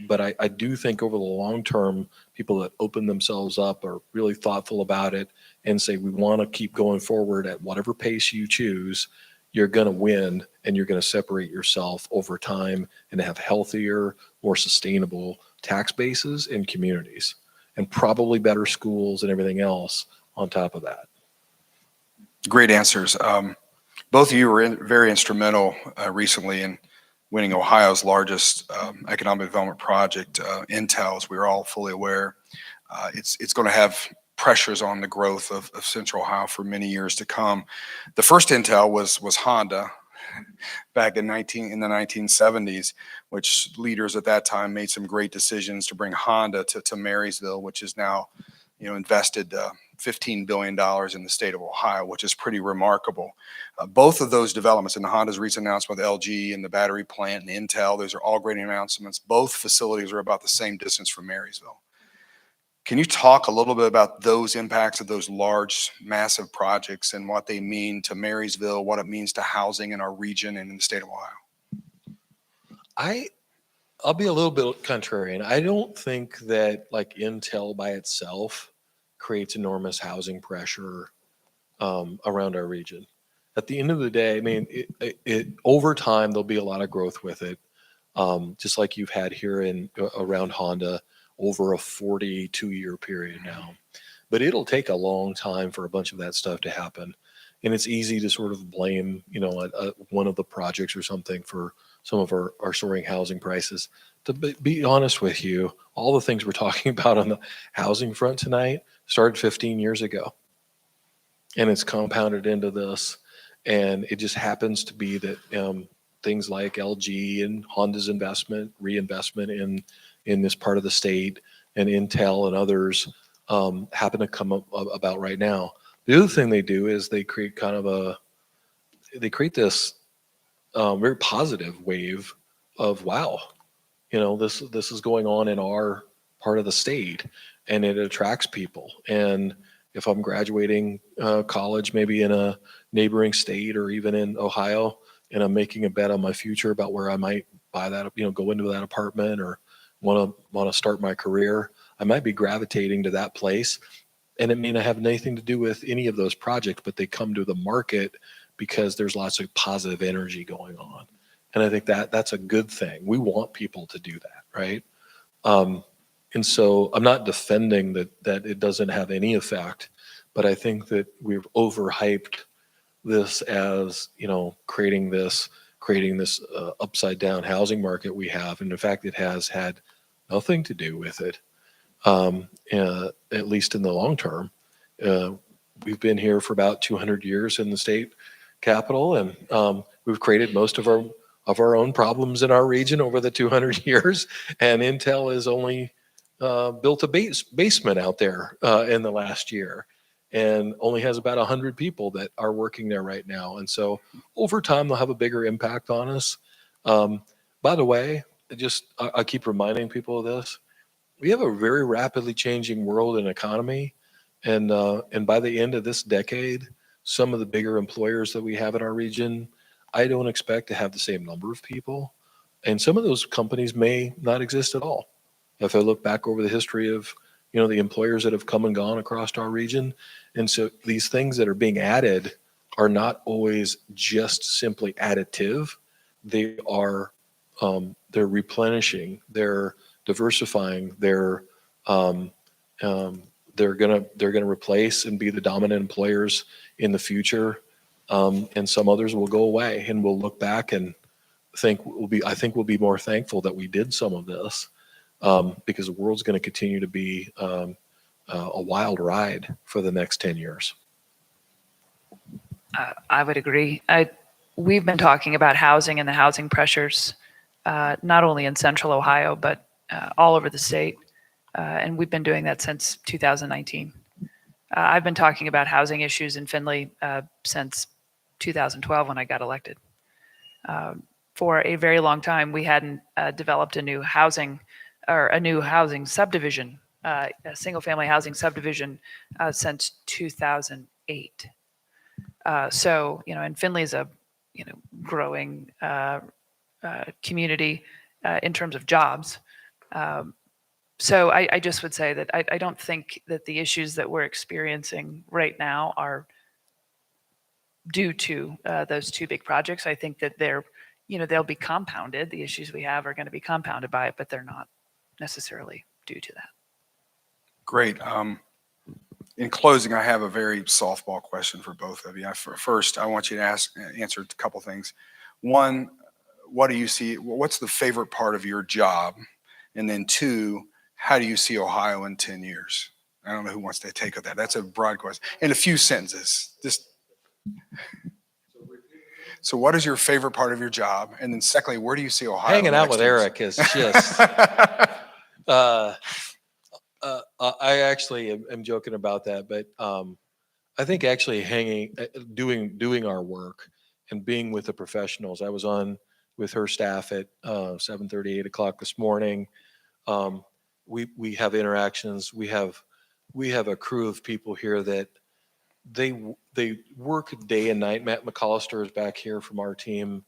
but I do think over the long term, people that open themselves up are really thoughtful about it and say, we want to keep going forward at whatever pace you choose. You're going to win, and you're going to separate yourself over time and have healthier, more sustainable tax bases and communities, and probably better schools and everything else on top of that. Great answers. Both of you were very instrumental recently in winning Ohio's largest economic development project, Intel, as we're all fully aware. It's going to have pressures on the growth of Central Ohio for many years to come. The first Intel was Honda back in the 1970s, which leaders at that time made some great decisions to bring Honda to Marysville, which is now, invested $15 billion in the state of Ohio, which is pretty remarkable. Both of those developments, and Honda's recent announcement with LG and the battery plant and Intel, those are all great announcements. Both facilities are about the same distance from Marysville. Can you talk a little bit about those impacts of those large, massive projects and what they mean to Marysville, what it means to housing in our region and in the state of Ohio? I'll be a little bit contrarian. I don't think that like Intel by itself creates enormous housing pressure around our region. At the end of the day, I mean, it over time there'll be a lot of growth with it, just like you've had here around Honda over a 42-year period now. But it'll take a long time for a bunch of that stuff to happen, and it's easy to sort of blame, one of the projects or something for some of our soaring housing prices. To be honest with you, all the things we're talking about on the housing front tonight started 15 years ago, and it's compounded into this. And it just happens to be that things like LG and Honda's reinvestment in this part of the state, and Intel and others happen to come up about right now. The other thing they do is they create this very positive wave of, wow, this is going on in our part of the state, and it attracts people. And if I'm graduating college, maybe in a neighboring state or even in Ohio, and I'm making a bet on my future about where I might buy that, go into that apartment or want to start my career, I might be gravitating to that place. And it may not have anything to do with any of those projects, but they come to the market because there's lots of positive energy going on. And I think that's a good thing. We want people to do that, right? And so I'm not defending that it doesn't have any effect, but I think that we've overhyped this as, creating this upside down housing market we have. And in fact, it has had nothing to do with it, at least in the long term. We've been here for about 200 years in the state capital, and we've created most of our own problems in our region over the 200 years. And Intel has only built a basement out there in the last year, and only has about 100 people that are working there right now. And so over time, they'll have a bigger impact on us. By the way, I keep reminding people of this. We have a very rapidly changing world and economy. And by the end of this decade, some of the bigger employers that we have in our region, I don't expect to have the same number of people. And some of those companies may not exist at all. If I look back over the history of, the employers that have come and gone across our region. And so these things that are being added are not always just simply additive. They are, they're replenishing, they're diversifying, they're gonna replace and be the dominant employers in the future. And some others will go away, and we'll look back and I think we'll be more thankful that we did some of this. Because the world's going to continue to be a wild ride for the next 10 years. I would agree. We've been talking about housing and the housing pressures, not only in Central Ohio, but all over the state. And we've been doing that since 2019. I've been talking about housing issues in Findlay since 2012 when I got elected. for a very long time, we hadn't developed a new housing subdivision, a single-family housing subdivision since 2008. So, and Findlay is a, growing community in terms of jobs. So I just would say that I don't think that the issues that we're experiencing right now are due to those two big projects. I think that they'll be compounded. The issues we have are going to be compounded by it, but they're not necessarily due to that. Great. In closing, I have a very softball question for both of you. First, I want you to answer a couple things. One, what do you see? What's the favorite part of your job? And then two, how do you see Ohio in 10 years? I don't know who wants to take of that. That's a broad question. In a few sentences. So what is your favorite part of your job? And then secondly, where do you see Ohio? Hanging out with Eric is just, I actually am joking about that, but I think actually doing our work and being with the professionals. I was on with her staff at 7:30, 8 o'clock this morning. We have interactions. We have a crew of people here that they work day and night. Matt McCollister is back here from our team.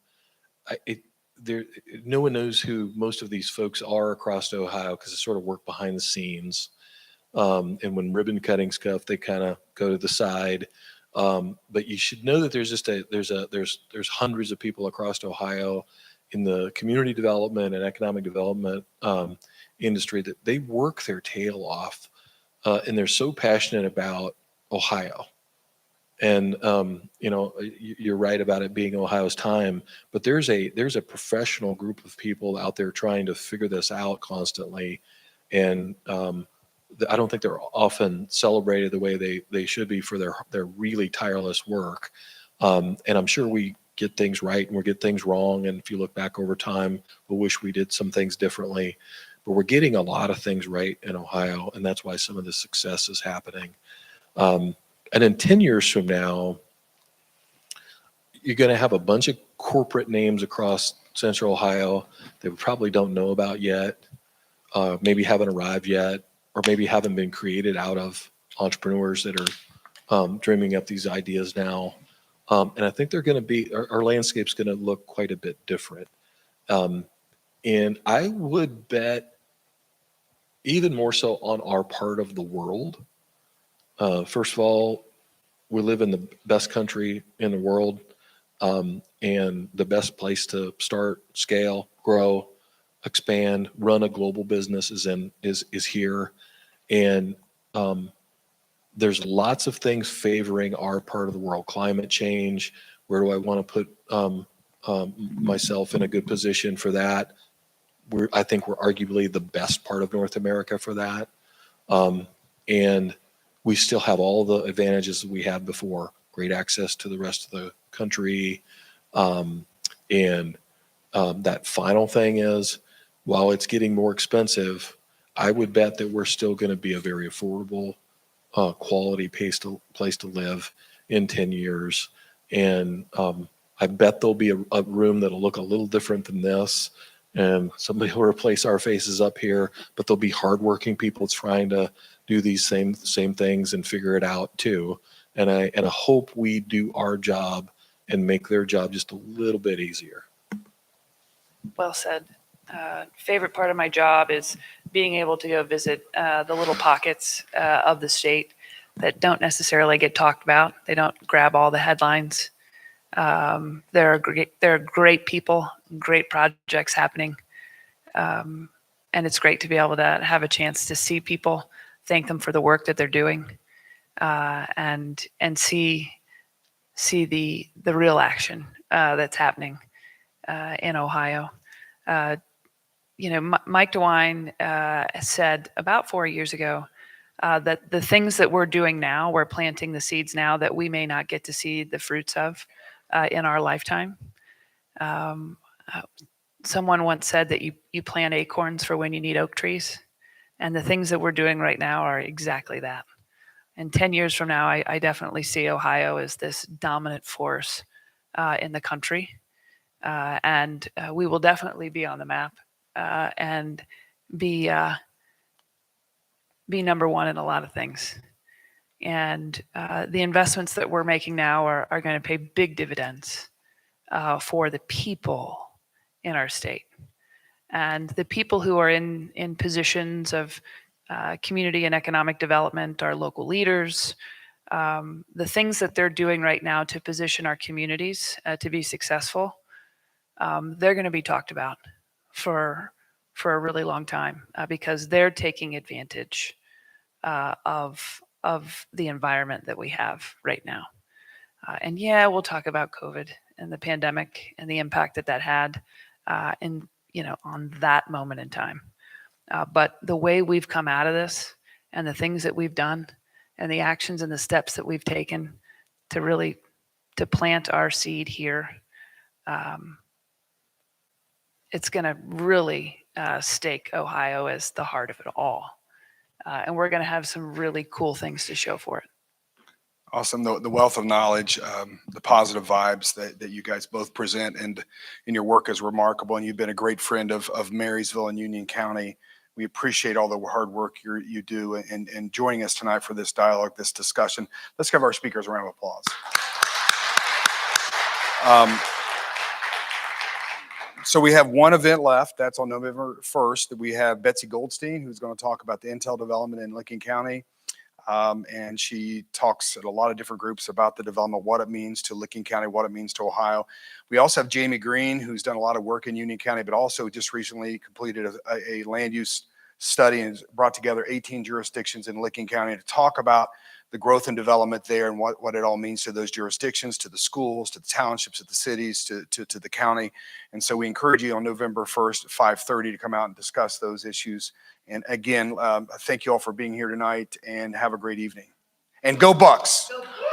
No one knows who most of these folks are across Ohio because they sort of work behind the scenes. And when ribbon cutting stuff, they kind of go to the side. But you should know that there's hundreds of people across Ohio in the community development and economic development industry that they work their tail off, and they're so passionate about Ohio. And you're right about it being Ohio's time, but there's a professional group of people out there trying to figure this out constantly, and I don't think they're often celebrated the way they should be for their really tireless work. And I'm sure we get things right and we get things wrong. And if you look back over time, we'll wish we did some things differently. But we're getting a lot of things right in Ohio, and that's why some of the success is happening. And in 10 years from now, you're going to have a bunch of corporate names across Central Ohio that we probably don't know about yet, maybe haven't arrived yet, or maybe haven't been created out of entrepreneurs that are dreaming up these ideas now. And I think they're going to be, our landscape's going to look quite a bit different. And I would bet even more so on our part of the world. First of all, we live in the best country in the world, and the best place to start, scale, grow, expand, run a global business is here. And there's lots of things favoring our part of the world. Climate change, where do I want to put myself in a good position for that? I think we're arguably the best part of North America for that. And we still have all the advantages that we had before, great access to the rest of the country. And that final thing is, while it's getting more expensive, I would bet that we're still going to be a very affordable, quality place to live in 10 years. And I bet there'll be a room that'll look a little different than this. And somebody will replace our faces up here, but there'll be hardworking people trying to do these same things and figure it out too. And I hope we do our job and make their job just a little bit easier. Well said. Favorite part of my job is being able to go visit the little pockets of the state that don't necessarily get talked about. They don't grab all the headlines. There are great people, great projects happening. And it's great to be able to have a chance to see people, thank them for the work that they're doing, and see the real action that's happening in Ohio. Mike DeWine said about 4 years ago that the things that we're doing now, we're planting the seeds now that we may not get to see the fruits of in our lifetime. Someone once said that you plant acorns for when you need oak trees. And the things that we're doing right now are exactly that. And 10 years from now, I definitely see Ohio as this dominant force in the country. and we will definitely be on the map and be number one in a lot of things. And the investments that we're making now are going to pay big dividends for the people in our state. And the people who are in positions of community and economic development, our local leaders, the things that they're doing right now to position our communities to be successful, they're going to be talked about for a really long time because they're taking advantage of the environment that we have right now. And yeah, we'll talk about COVID and the pandemic and the impact that had on that moment in time. But the way we've come out of this and the things that we've done and the actions and the steps that we've taken to plant our seed here, it's going to really stake Ohio as the heart of it all. And we're going to have some really cool things to show for it. Awesome. The wealth of knowledge, the positive vibes that you guys both present and in your work is remarkable. And you've been a great friend of Marysville and Union County. We appreciate all the hard work you do and joining us tonight for this dialogue, this discussion. Let's give our speakers a round of applause. So we have one event left. That's on November 1st. We have Betsy Goldstein, who's going to talk about the Intel development in Licking County. And she talks at a lot of different groups about the development, what it means to Licking County, what it means to Ohio. We also have Jamie Green, who's done a lot of work in Union County, but also just recently completed a land use study and brought together 18 jurisdictions in Licking County to talk about the growth and development there and what it all means to those jurisdictions, to the schools, to the townships, to the cities, to the county. And so we encourage you on November 1st at 5:30 to come out and discuss those issues. And again, thank you all for being here tonight and have a great evening. And go Bucks. Go Bucks.